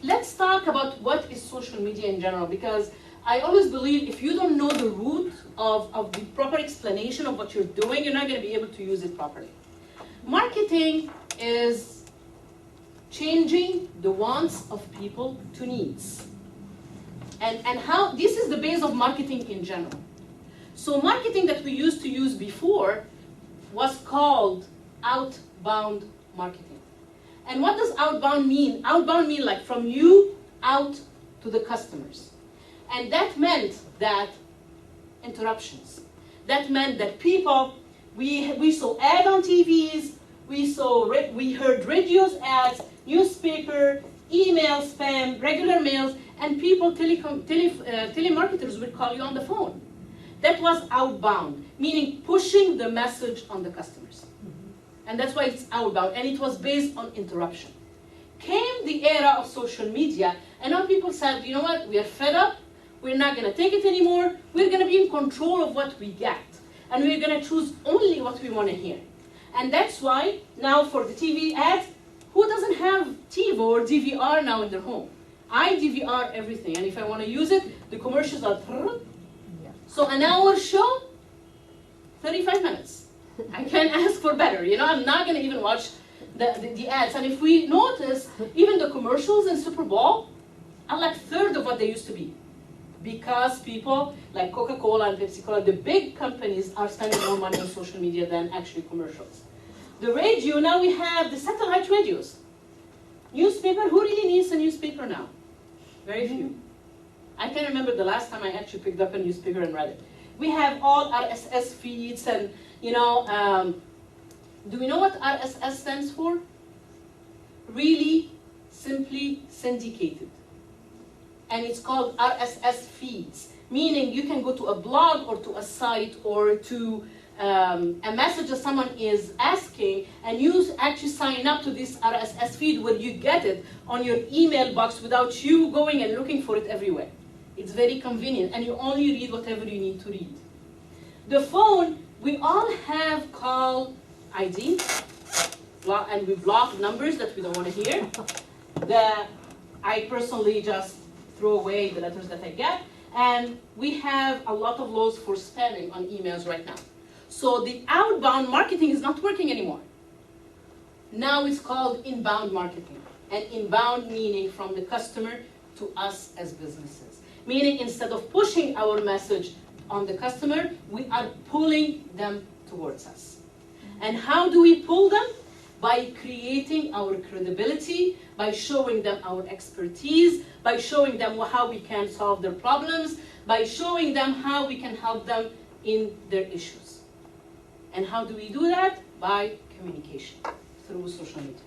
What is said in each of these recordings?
Let's talk about what is social media in general, because I always believe if you don't know the root of the proper explanation of what you're doing, you're not going to be able to use it properly. Marketing is changing the wants of people to needs. And how this is the base of marketing in general. So marketing that we used to use before was called outbound marketing. And what does outbound mean? Outbound means like from you out to the customers. And that meant that interruptions. That meant that people, we saw ads on TVs, we heard radios ads, newspaper, email spam, regular mails, and people, telemarketers would call you on the phone. That was outbound, meaning pushing the message on the customers. And that's why it's outbound, and it was based on interruption. Came the era of social media, and now people said, you know what, we are fed up, we're not going to take it anymore, we're going to be in control of what we get, and we're going to choose only what we want to hear. And that's why now for the TV ads, who doesn't have TiVo or DVR now in their home? I DVR everything, and if I want to use it, the commercials are... So an hour show, 35 minutes. I can't ask for better. You know, I'm not going to even watch the ads. And if we notice, even the commercials in Super Bowl are like a third of what they used to be. Because people like Coca-Cola and Pepsi-Cola, the big companies, are spending more money on social media than actually commercials. The radio, now we have the satellite radios. Newspaper, who really needs a newspaper now? Very few. I can't remember the last time I actually picked up a newspaper and read it. We have all RSS feeds and, you know, do we know what RSS stands for? Really, simply syndicated. And it's called RSS feeds, meaning you can go to a blog or to a site or to a message that someone is asking, and you actually sign up to this RSS feed where you get it on your email box without you going and looking for it everywhere. It's very convenient, and you only read whatever you need to read. The phone, we all have call ID, and we block numbers that we don't want to hear. I personally just throw away the letters that I get, and we have a lot of laws for spamming on emails right now. So the outbound marketing is not working anymore. Now it's called inbound marketing, and inbound meaning from the customer to us as businesses. Meaning instead of pushing our message on the customer, we are pulling them towards us. And how do we pull them? By creating our credibility, by showing them our expertise, by showing them how we can solve their problems, by showing them how we can help them in their issues. And how do we do that? By communication through social media.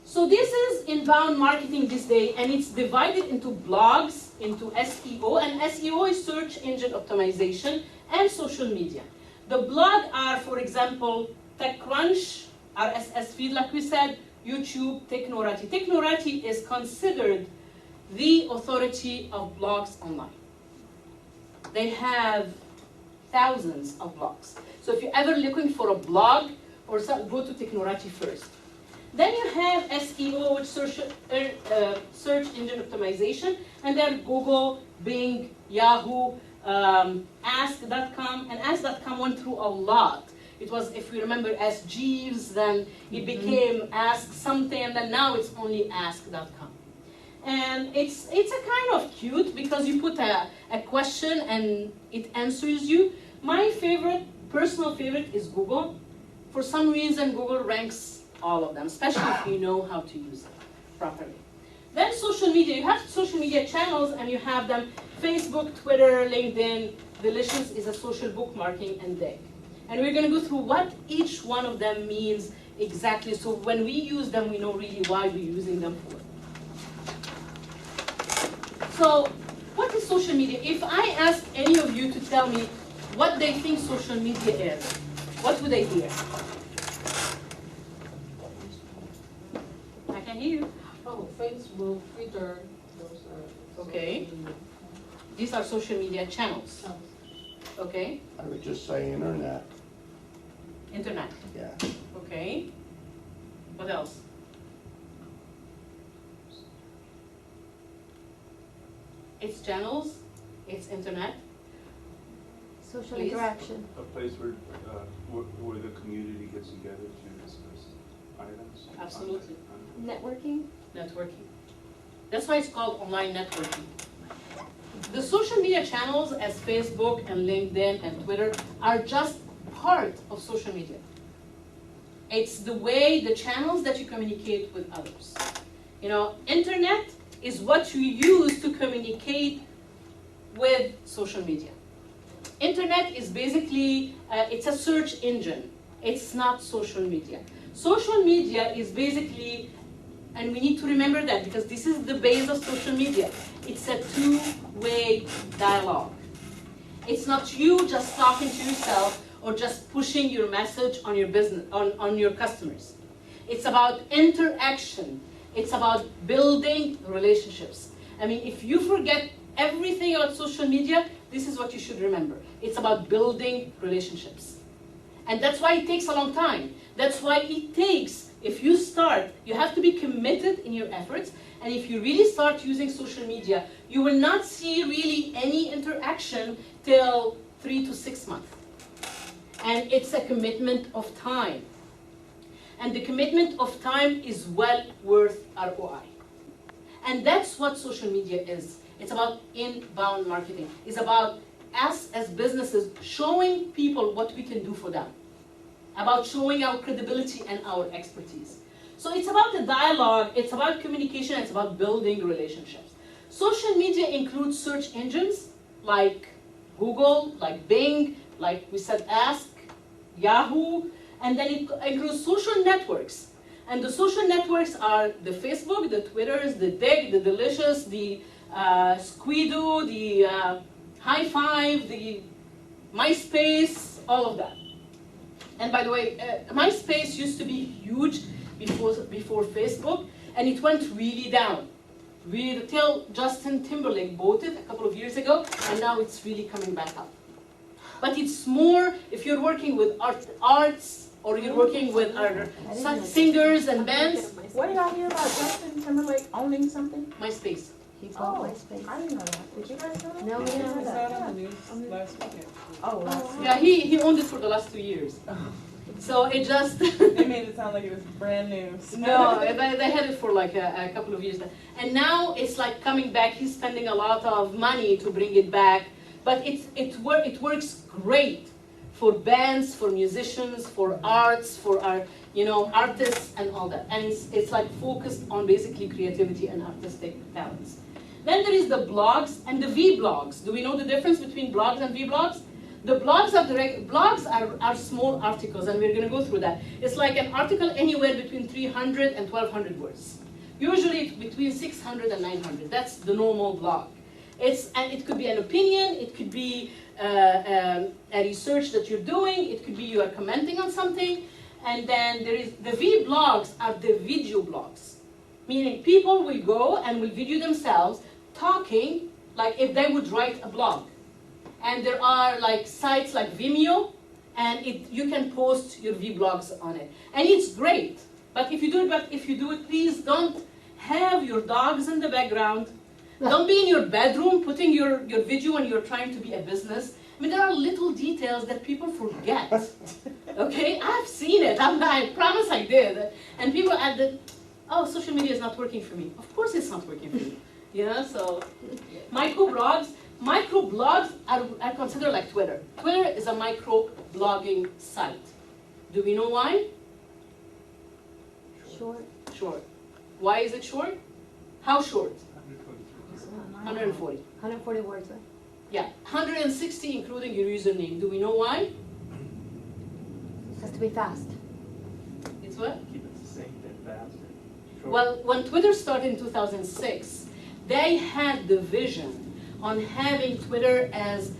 So this is inbound marketing this day, and it's divided into blogs, into SEO, and SEO is search engine optimization, and social media. The blog are, for example, TechCrunch, RSS feed, like we said, YouTube, Technorati. Technorati is considered the authority of blogs online. They have thousands of blogs. So if you're ever looking for a blog or something, go to Technorati first. Then you have SEO, which search engine optimization, and then Google, Bing, Yahoo, Ask.com, and Ask.com went through a lot. It was, if we remember, Ask Jeeves, then it became Ask something, and then now it's only Ask.com. And it's a kind of cute because you put a question and it answers you. My favorite, personal favorite, is Google. For some reason, Google ranks all of them, especially if you know how to use it properly. Then social media, you have social media channels and you have them, Facebook, Twitter, LinkedIn. Delicious is a social bookmarking and deck. And we're going to go through what each one of them means exactly, so when we use them, we know really why we're using them for. So, what is social media? If I ask any of you to tell me what they think social media is, what would they hear? I can hear you. Oh, Facebook, Twitter, those are Okay. social media. These are social media channels. Oh. Okay. I would just say internet. Internet. Yeah. Okay. What else? It's channels, it's internet. Social Please. interaction. A place where the community gets together to discuss items. Absolutely. Networking. Networking. That's why it's called online networking. The social media channels as Facebook and LinkedIn and Twitter are just part of social media. It's the way, the channels that you communicate with others. You know, internet is what you use to communicate with social media. Internet is basically, it's a search engine. It's not social media. Social media is basically, and we need to remember that because this is the base of social media. It's a two-way dialogue. It's not you just talking to yourself or just pushing your message on your business, on your customers. It's about interaction. It's about building relationships. I mean, if you forget everything about social media, this is what you should remember. It's about building relationships. And that's why it takes a long time. That's why it takes, if you start, you have to be committed in your efforts. And if you really start using social media, you will not see really any interaction till 3 to 6 months. And it's a commitment of time. And the commitment of time is well worth ROI. And that's what social media is. It's about inbound marketing. It's about us as businesses showing people what we can do for them. About showing our credibility and our expertise. So it's about the dialogue, it's about communication, it's about building relationships. Social media includes search engines like Google, like Bing, like we said Ask, Yahoo, and then it includes social networks. And the social networks are the Facebook, the Twitters, the Dig, the Delicious, the Squidoo, the High Five, the MySpace, all of that. And by the way, MySpace used to be huge before Facebook, and it went really down. Till Justin Timberlake bought it a couple of years ago, and now it's really coming back up. But it's more, if you're working with arts, or you're working with singers and bands. What did I hear about Justin Timberlake owning something? MySpace. He bought MySpace. I didn't know that. Did you guys know that? No, we didn't know Was that. that on the news last weekend? Oh, last Yeah, he owned it for the last 2 years. So it just... They made it sound like it was brand new. No, they had it for like a couple of years. And now it's like coming back. He's spending a lot of money to bring it back. But it works great for bands, for musicians, for arts, for our, artists and all that. And it's like focused on basically creativity and artistic talents. Then there is the blogs and the V-blogs. Do we know the difference between blogs and V-blogs? The blogs are small articles, and we're going to go through that. It's like an article anywhere between 300 and 1,200 words. Usually it's between 600 and 900. That's the normal blog. And it could be an opinion, it could be a research that you're doing, it could be you are commenting on something, and then there is the V-blogs are the video blogs. Meaning people will go and will video themselves talking like if they would write a blog. And there are like sites like Vimeo, and you can post your vlogs on it, and it's great. But if you do it, please don't have your dogs in the background. Don't be in your bedroom putting your video when you're trying to be a business. I mean, there are little details that people forget. Okay, I've seen it. I promise I did. And people added, oh, social media is not working for me. Of course, it's not working for you. So Microblogs are considered like Twitter. Twitter is a microblogging site. Do we know why? Short. Short. Why is it short? How short? 140. 140 words, right? Yeah, 160 including your username. Do we know why? It has to be fast. It's what? Keep it succinct and fast. Short. Well, when Twitter started in 2006, they had the vision on having Twitter as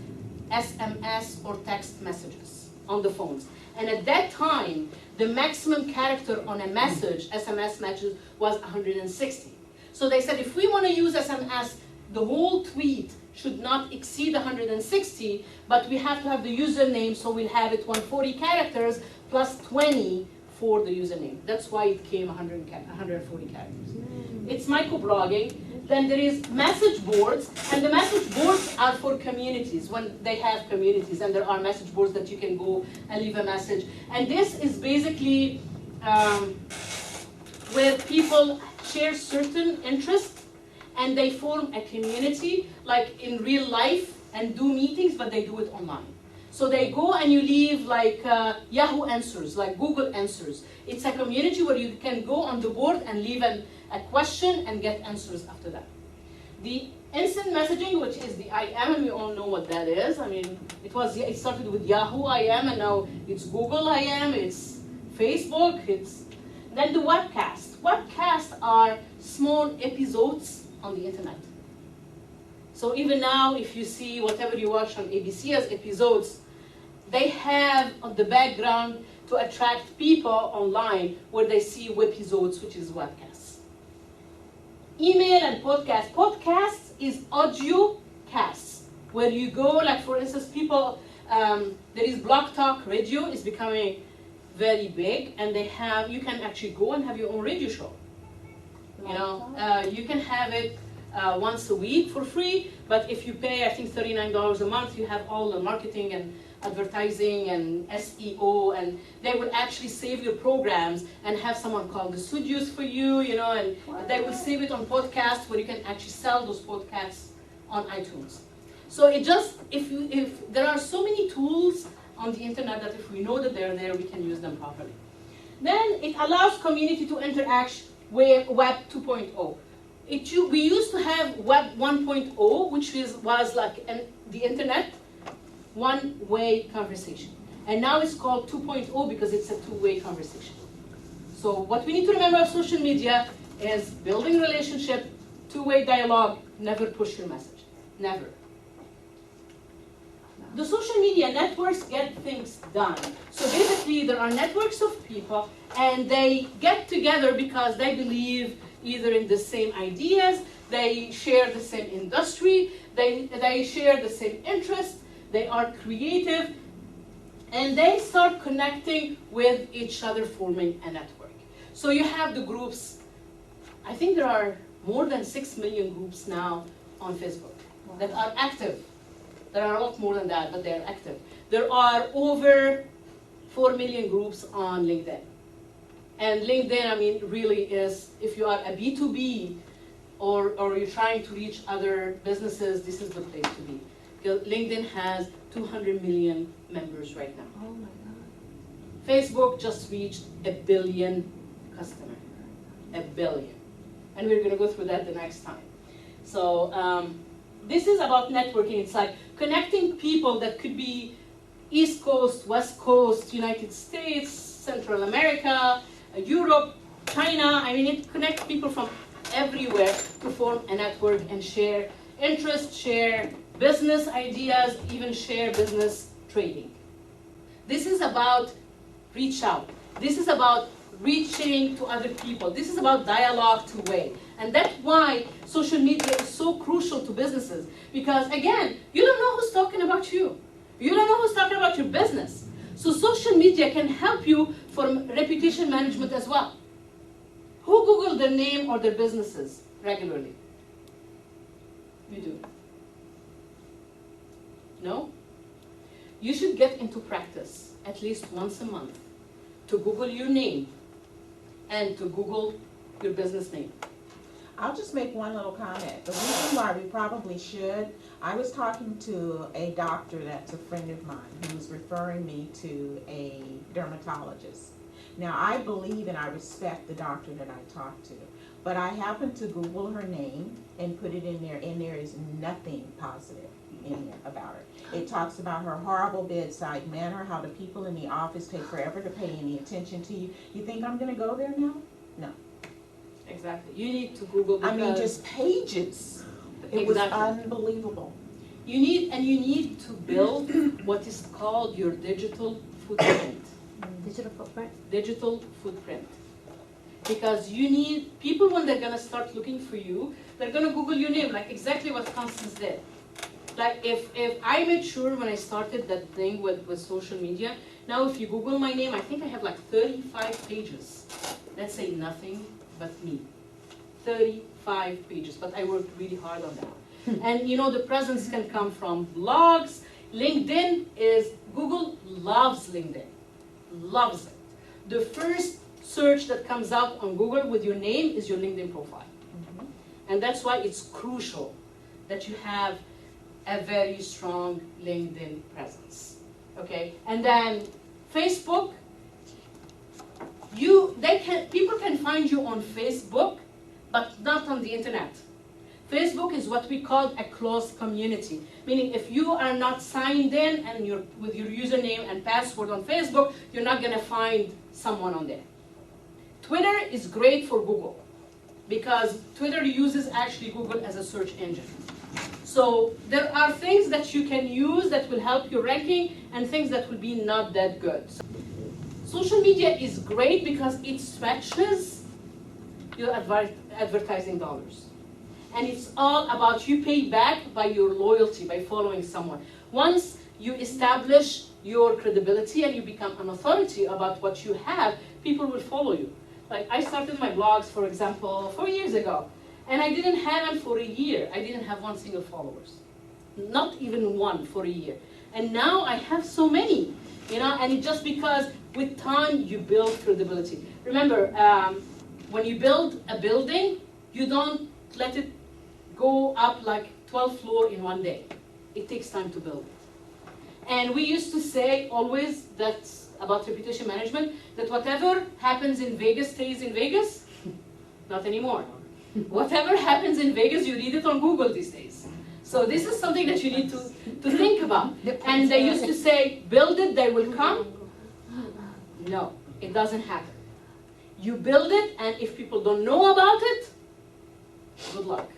SMS or text messages on the phones. And at that time, the maximum character on a message, SMS message, was 160. So they said if we want to use SMS, the whole tweet should not exceed 160, but we have to have the username, so we'll have it 140 characters plus 20 for the username. That's why it came 140 characters. It's microblogging. Then there is message boards, and the message boards are for communities, when they have communities, and there are message boards that you can go and leave a message. And this is basically where people share certain interests, and they form a community, like in real life, and do meetings, but they do it online. So they go and you leave like Yahoo Answers, like Google Answers. It's a community where you can go on the board and leave a question and get answers after that. The instant messaging, which is the IM, and we all know what that is. I mean, it started with Yahoo IM, and now it's Google IM, it's Facebook, then the webcast. Webcasts are small episodes on the internet. So even now, if you see whatever you watch on ABC as episodes, they have on the background to attract people online where they see webisodes, which is webcasts. Email and podcast. Podcasts is audio casts, where you go, like for instance, people, there is Blog Talk Radio is becoming very big, and you can actually go and have your own radio show. You know, you can have it once a week for free, but if you pay, I think $39 a month, you have all the marketing and advertising and SEO, and they will actually save your programs and have someone call the studios for you, you know, and they will save it on podcasts where you can actually sell those podcasts on iTunes. So if there are so many tools on the internet that if we know that they're there, we can use them properly. Then it allows community to interact with Web 2.0. We used to have Web 1.0, which was like the internet, one-way conversation. And now it's called 2.0 because it's a two-way conversation. So what we need to remember of social media is building relationship, two-way dialogue, never push your message, never. The social media networks get things done. So basically there are networks of people, and they get together because they believe either in the same ideas, they share the same industry, they share the same interests, they are creative, and they start connecting with each other, forming a network. So you have the groups. I think there are more than 6 million groups now on Facebook that are active. There are a lot more than that, but they're active. There are over 4 million groups on LinkedIn. And LinkedIn, I mean, really is, if you are a B2B or you're trying to reach other businesses, this is the place to be. Because LinkedIn has 200 million members right now. Oh my God. Facebook just reached 1 billion customers. 1 billion. And we're going to go through that the next time. So this is about networking. It's like connecting people that could be East Coast, West Coast, United States, Central America, Europe, China. I mean, it connects people from everywhere to form a network and share interests, share business ideas, even share business trading. This is about reach out. This is about reaching to other people. This is about dialogue two-way. And that's why social media is so crucial to businesses. Because again, you don't know who's talking about you. You don't know who's talking about your business. So social media can help you for reputation management as well. Who Google their name or their businesses regularly? You do. No? You should get into practice at least once a month to Google your name and to Google your business name. I'll just make one little comment. The reason why we probably should, I was talking to a doctor that's a friend of mine who was referring me to a dermatologist. Now, I believe and I respect the doctor that I talked to, but I happened to Google her name and put it in there, and there is nothing positive in there about her. It talks about her horrible bedside manner, how the people in the office take forever to pay any attention to you. You think I'm going to go there now? No. Exactly. You need to Google because... I mean, just pages. It was unbelievable. You need to build what is called your digital footprint. Digital footprint? Digital footprint. Because you need, people when they're going to start looking for you, they're going to Google your name, like exactly what Constance did. Like if I made sure when I started that thing with social media, now if you Google my name, I think I have like 35 pages that say nothing but me. 35 pages, but I worked really hard on that. And you know, the presence can come from blogs. LinkedIn is, Google loves LinkedIn, loves it. The first search that comes out on Google with your name is your LinkedIn profile. And that's why it's crucial that you have a very strong LinkedIn presence, okay? And then Facebook, people can find you on Facebook, but not on the internet. Facebook is what we call a closed community, meaning if you are not signed in and you're with your username and password on Facebook, you're not gonna find someone on there. Twitter is great for Google because Twitter uses actually Google as a search engine. So there are things that you can use that will help your ranking and things that will be not that good. So, social media is great because it stretches your advertising dollars. And it's all about you pay back by your loyalty, by following someone. Once you establish your credibility and you become an authority about what you have, people will follow you. Like I started my blogs, for example, 4 years ago. And I didn't have them for a year. I didn't have one single followers. Not even one for a year. And now I have so many, you know, and it's just because with time you build credibility. Remember, when you build a building, you don't let it go up like 12th floor in one day. It takes time to build it. And we used to say always that about reputation management, that whatever happens in Vegas stays in Vegas. Not anymore. Whatever happens in Vegas, you read it on Google these days. So this is something that you need to think about. And they used to say, build it, they will come. No, it doesn't happen. You build it, and if people don't know about it, good luck.